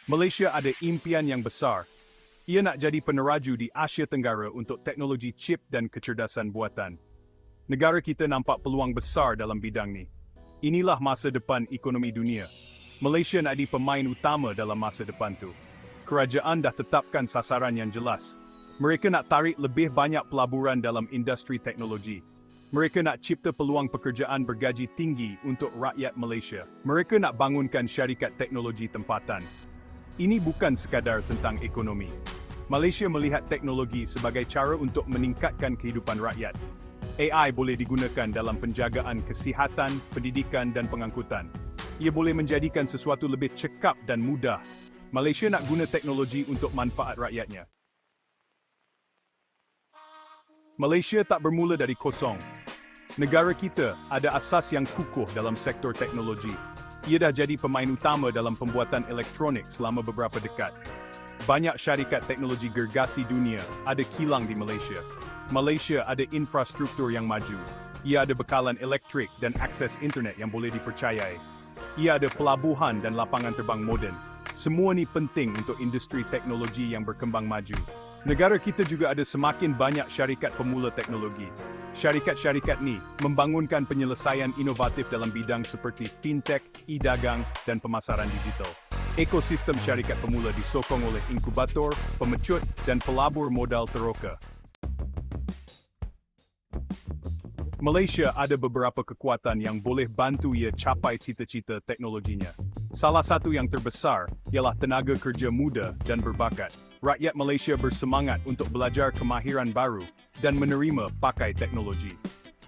Malaysia ada impian yang besar. Ia nak jadi peneraju di Asia Tenggara untuk teknologi chip dan kecerdasan buatan. Negara kita nampak peluang besar dalam bidang ni. Inilah masa depan ekonomi dunia. Malaysia nak jadi pemain utama dalam masa depan tu. Kerajaan dah tetapkan sasaran yang jelas. Mereka nak tarik lebih banyak pelaburan dalam industri teknologi. Mereka nak cipta peluang pekerjaan bergaji tinggi untuk rakyat Malaysia. Mereka nak bangunkan syarikat teknologi tempatan. Ini bukan sekadar tentang ekonomi. Malaysia melihat teknologi sebagai cara untuk meningkatkan kehidupan rakyat. AI boleh digunakan dalam penjagaan kesihatan, pendidikan dan pengangkutan. Ia boleh menjadikan sesuatu lebih cekap dan mudah. Malaysia nak guna teknologi untuk manfaat rakyatnya. Malaysia tak bermula dari kosong. Negara kita ada asas yang kukuh dalam sektor teknologi. Ia dah jadi pemain utama dalam pembuatan elektronik selama beberapa dekad. Banyak syarikat teknologi gergasi dunia ada kilang di Malaysia. Malaysia ada infrastruktur yang maju. Ia ada bekalan elektrik dan akses internet yang boleh dipercayai. Ia ada pelabuhan dan lapangan terbang moden. Semua ni penting untuk industri teknologi yang berkembang maju. Negara kita juga ada semakin banyak syarikat pemula teknologi. Syarikat-syarikat ni membangunkan penyelesaian inovatif dalam bidang seperti fintech, e-dagang dan pemasaran digital. Ekosistem syarikat pemula disokong oleh inkubator, pemecut dan pelabur modal teroka. Malaysia ada beberapa kekuatan yang boleh bantu ia capai cita-cita teknologinya. Salah satu yang terbesar ialah tenaga kerja muda dan berbakat. Rakyat Malaysia bersemangat untuk belajar kemahiran baru dan menerima pakai teknologi.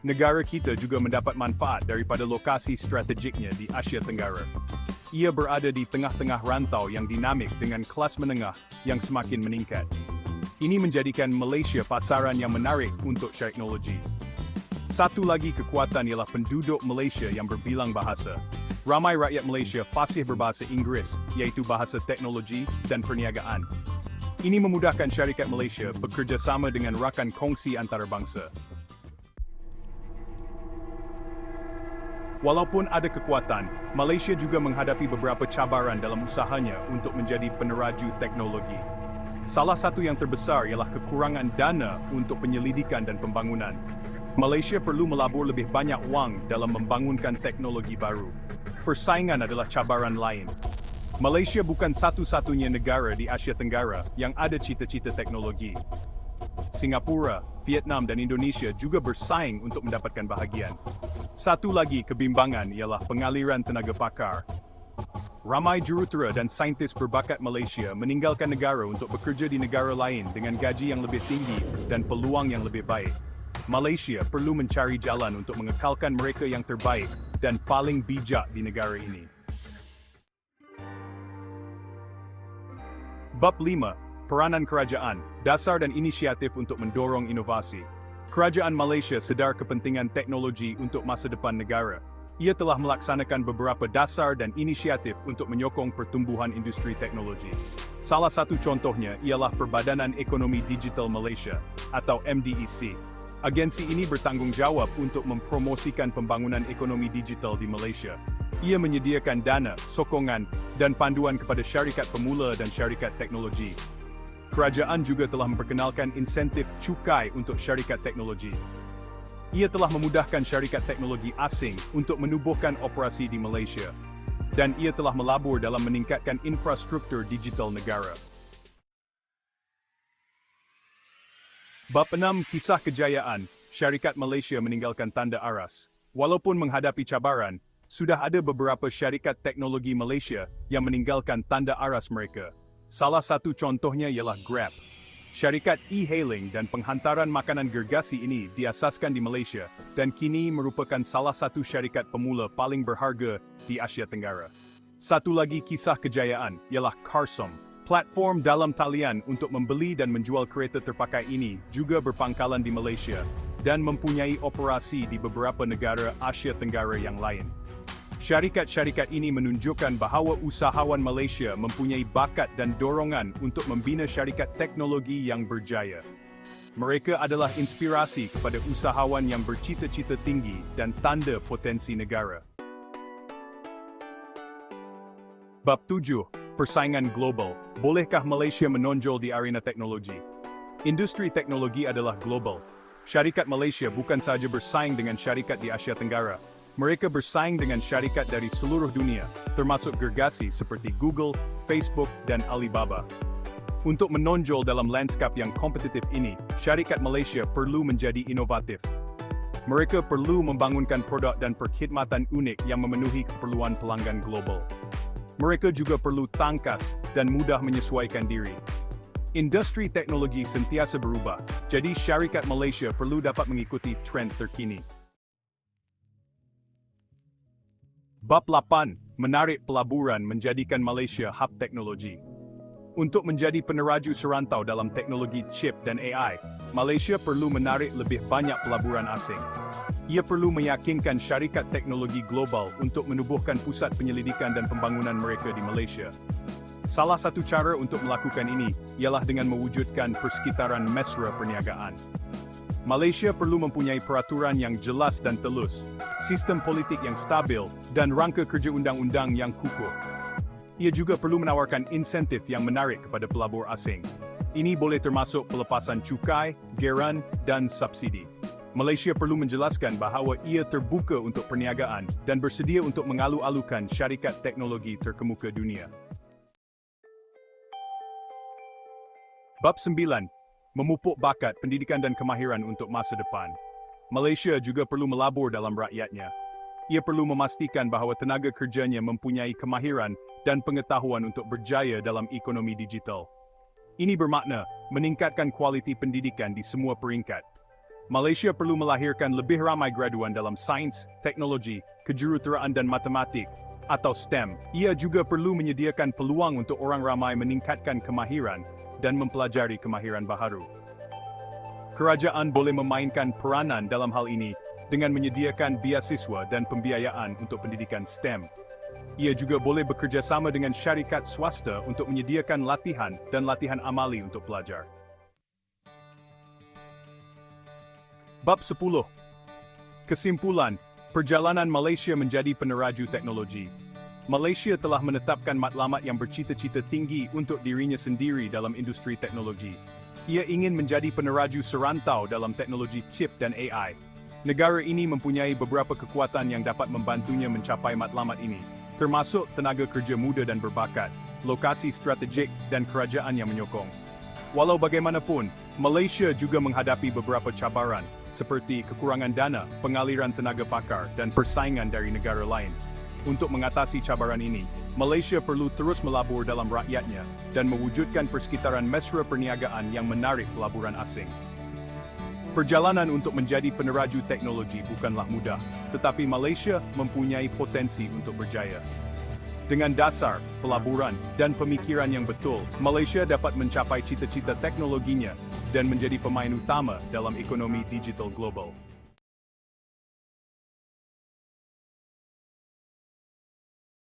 Negara kita juga mendapat manfaat daripada lokasi strategiknya di Asia Tenggara. Ia berada di tengah-tengah rantau yang dinamik dengan kelas menengah yang semakin meningkat. Ini menjadikan Malaysia pasaran yang menarik untuk teknologi. Satu lagi kekuatan ialah penduduk Malaysia yang berbilang bahasa. Ramai rakyat Malaysia fasih berbahasa Inggeris, iaitu bahasa teknologi dan perniagaan. Ini memudahkan syarikat Malaysia bekerjasama dengan rakan kongsi antarabangsa. Walaupun ada kekuatan, Malaysia juga menghadapi beberapa cabaran dalam usahanya untuk menjadi peneraju teknologi. Salah satu yang terbesar ialah kekurangan dana untuk penyelidikan dan pembangunan. Malaysia perlu melabur lebih banyak wang dalam membangunkan teknologi baru. Persaingan adalah cabaran lain. Malaysia bukan satu-satunya negara di Asia Tenggara yang ada cita-cita teknologi. Singapura, Vietnam dan Indonesia juga bersaing untuk mendapatkan bahagian. Satu lagi kebimbangan ialah pengaliran tenaga pakar. Ramai jurutera dan saintis berbakat Malaysia meninggalkan negara untuk bekerja di negara lain dengan gaji yang lebih tinggi dan peluang yang lebih baik. Malaysia perlu mencari jalan untuk mengekalkan mereka yang terbaik dan paling bijak di negara ini. Bab 5. Peranan kerajaan, dasar dan inisiatif untuk mendorong inovasi. Kerajaan Malaysia sedar kepentingan teknologi untuk masa depan negara. Ia telah melaksanakan beberapa dasar dan inisiatif untuk menyokong pertumbuhan industri teknologi. Salah satu contohnya ialah Perbadanan Ekonomi Digital Malaysia atau MDEC. Agensi ini bertanggungjawab untuk mempromosikan pembangunan ekonomi digital di Malaysia. Ia menyediakan dana, sokongan, dan panduan kepada syarikat pemula dan syarikat teknologi. Kerajaan juga telah memperkenalkan insentif cukai untuk syarikat teknologi. Ia telah memudahkan syarikat teknologi asing untuk menubuhkan operasi di Malaysia. Dan ia telah melabur dalam meningkatkan infrastruktur digital negara. Bab 6. Kisah kejayaan, syarikat Malaysia meninggalkan tanda aras. Walaupun menghadapi cabaran, sudah ada beberapa syarikat teknologi Malaysia yang meninggalkan tanda aras mereka. Salah satu contohnya ialah Grab. Syarikat e-hailing dan penghantaran makanan gergasi ini diasaskan di Malaysia dan kini merupakan salah satu syarikat pemula paling berharga di Asia Tenggara. Satu lagi kisah kejayaan ialah Carsome. Platform dalam talian untuk membeli dan menjual kereta terpakai ini juga berpangkalan di Malaysia dan mempunyai operasi di beberapa negara Asia Tenggara yang lain. Syarikat-syarikat ini menunjukkan bahawa usahawan Malaysia mempunyai bakat dan dorongan untuk membina syarikat teknologi yang berjaya. Mereka adalah inspirasi kepada usahawan yang bercita-cita tinggi dan tanda potensi negara. Bab 7. Persaingan global. Bolehkah Malaysia menonjol di arena teknologi? Industri teknologi adalah global. Syarikat Malaysia bukan sahaja bersaing dengan syarikat di Asia Tenggara. Mereka bersaing dengan syarikat dari seluruh dunia, termasuk gergasi seperti Google, Facebook, dan Alibaba. Untuk menonjol dalam lanskap yang kompetitif ini, syarikat Malaysia perlu menjadi inovatif. Mereka perlu membangunkan produk dan perkhidmatan unik yang memenuhi keperluan pelanggan global. Mereka juga perlu tangkas dan mudah menyesuaikan diri. Industri teknologi sentiasa berubah, jadi syarikat Malaysia perlu dapat mengikuti tren terkini. Bab 8. Menarik pelaburan menjadikan Malaysia hub teknologi. Untuk menjadi peneraju serantau dalam teknologi chip dan AI, Malaysia perlu menarik lebih banyak pelaburan asing. Ia perlu meyakinkan syarikat teknologi global untuk menubuhkan pusat penyelidikan dan pembangunan mereka di Malaysia. Salah satu cara untuk melakukan ini ialah dengan mewujudkan persekitaran mesra perniagaan. Malaysia perlu mempunyai peraturan yang jelas dan telus, sistem politik yang stabil, dan rangka kerja undang-undang yang kukuh. Ia juga perlu menawarkan insentif yang menarik kepada pelabur asing. Ini boleh termasuk pelepasan cukai, geran, dan subsidi. Malaysia perlu menjelaskan bahawa ia terbuka untuk perniagaan dan bersedia untuk mengalu-alukan syarikat teknologi terkemuka dunia. Bab 9. Memupuk bakat, pendidikan dan kemahiran untuk masa depan. Malaysia juga perlu melabur dalam rakyatnya. Ia perlu memastikan bahawa tenaga kerjanya mempunyai kemahiran dan pengetahuan untuk berjaya dalam ekonomi digital. Ini bermakna meningkatkan kualiti pendidikan di semua peringkat. Malaysia perlu melahirkan lebih ramai graduan dalam sains, teknologi, kejuruteraan dan matematik, atau STEM. Ia juga perlu menyediakan peluang untuk orang ramai meningkatkan kemahiran dan mempelajari kemahiran baharu. Kerajaan boleh memainkan peranan dalam hal ini dengan menyediakan beasiswa dan pembiayaan untuk pendidikan STEM. Ia juga boleh bekerjasama dengan syarikat swasta untuk menyediakan latihan dan latihan amali untuk pelajar. Bab 10. Kesimpulan, perjalanan Malaysia menjadi peneraju teknologi. Malaysia telah menetapkan matlamat yang bercita-cita tinggi untuk dirinya sendiri dalam industri teknologi. Ia ingin menjadi peneraju serantau dalam teknologi chip dan AI. Negara ini mempunyai beberapa kekuatan yang dapat membantunya mencapai matlamat ini, termasuk tenaga kerja muda dan berbakat, lokasi strategik dan kerajaan yang menyokong. Walau bagaimanapun, Malaysia juga menghadapi beberapa cabaran, seperti kekurangan dana, pengaliran tenaga pakar, dan persaingan dari negara lain. Untuk mengatasi cabaran ini, Malaysia perlu terus melabur dalam rakyatnya dan mewujudkan persekitaran mesra perniagaan yang menarik pelaburan asing. Perjalanan untuk menjadi peneraju teknologi bukanlah mudah, tetapi Malaysia mempunyai potensi untuk berjaya. Dengan dasar, pelaburan, dan pemikiran yang betul, Malaysia dapat mencapai cita-cita teknologinya dan menjadi pemain utama dalam ekonomi digital global.